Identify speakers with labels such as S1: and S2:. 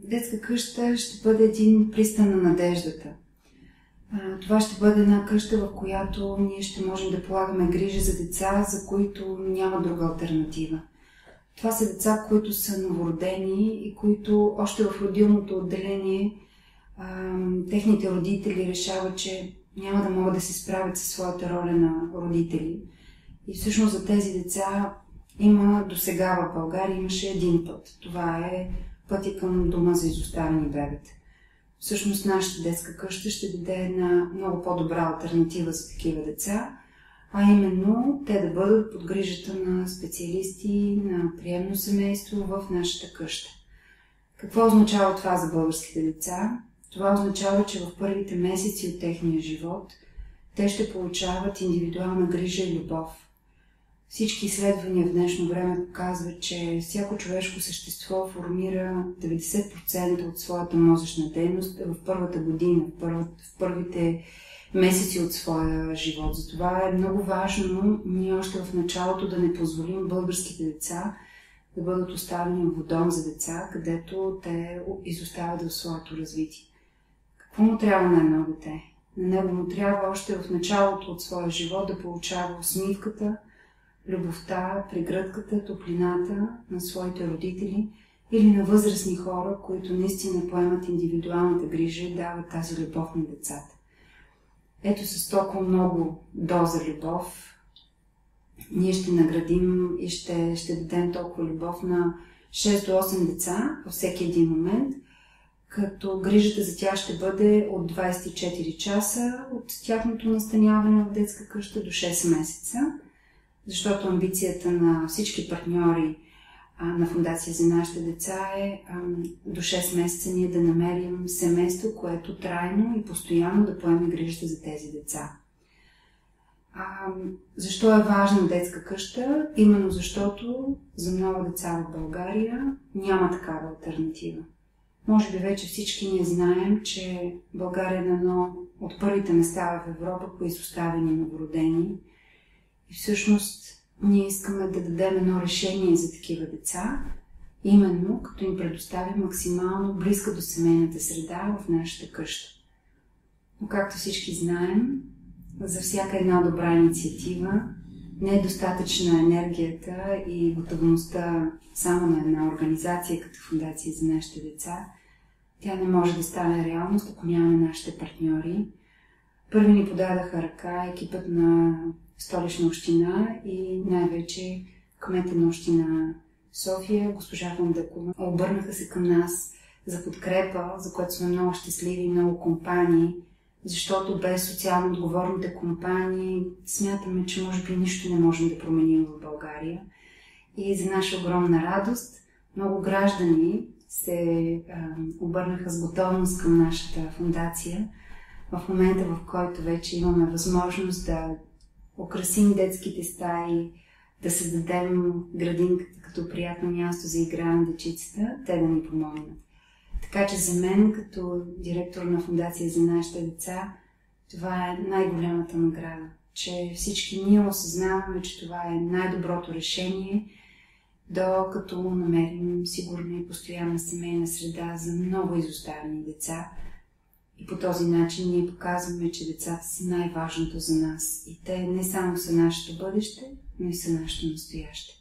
S1: детска къща ще бъде един пристан на надеждата. Това ще бъде една къща, в която ние ще можем да полагаме грижа за деца, за които няма друга алтернатива. Това са деца, които са новородени и които още в родилното отделение техните родители решават, че няма да могат да се справят със своята роля на родители. И всъщност за тези деца има досега в България имаше един път. Това е пътя към дома за изоставени бебета. Всъщност нашата детска къща ще даде една много по-добра алтернатива за такива деца, а именно те да бъдат под грижата на специалисти, на приемно семейство в нашата къща. Какво означава това за българските деца? Това означава, че в първите месеци от техния живот те ще получават индивидуална грижа и любов. Всички изследвания в днешно време показват, че всяко човешко същество формира 90% от своята мозъчна дейност в първата година, в първите месеци от своя живот. Затова е много важно ние още в началото да не позволим българските деца да бъдат оставени в дом за деца, където те изостават в своето развитие. Какво му трябва на едно дете? На него му трябва още в началото от своя живот да получава усмивката, любовта, прегръдката, топлината на своите родители или на възрастни хора, които наистина поемат индивидуалната грижа и дават тази любов на децата. Ето с толкова много доза любов ние ще наградим и ще дадем толкова любов на 6 до 8 деца във всеки един момент, като грижата за тях ще бъде от 24 часа от тяхното настаняване в детска къща до 6 месеца, защото амбицията на всички партньори на Фондация за нашите деца е до 6 месеца ние да намерим семейство, което трайно и постоянно да поеме грижата за тези деца. Защо е важна детска къща? Именно защото за много деца в България няма такава алтернатива. Може би вече всички ние знаем, че България е на едно от първите места в Европа по изоставени новородени. И всъщност ние искаме да дадем едно решение за такива деца, именно като им предоставим максимално близка до семейната среда в нашата къща. Но както всички знаем, за всяка една добра инициатива не е достатъчна енергията и готовността само на една организация като Фондация за нашите деца. Тя не може да стане реалност, ако нямаме нашите партньори. Първи ни подадаха ръка екипът на Столична община и най-вече кмета на община София, госпожа Фандъкова. Обърнаха се към нас за подкрепа, за което сме много щастливи и много компании, защото без социално отговорните компании смятаме, че може би нищо не можем да променим в България. И за наша огромна радост много граждани се обърнаха с готовност към нашата фондация в момента, в който вече имаме възможност да украсим детските стаи, да създадем градинката като приятно място за игра на дечицата, те да ни помогнат. Така че за мен, като директор на Фондация за нашите деца, това е най-голямата награда, че всички ние осъзнаваме, че това е най-доброто решение, докато намерим сигурна и постоянна семейна среда за много изоставени деца. И по този начин ние показваме, че децата са най-важното за нас. И те не само са нашето бъдеще, но и са нашето настояще.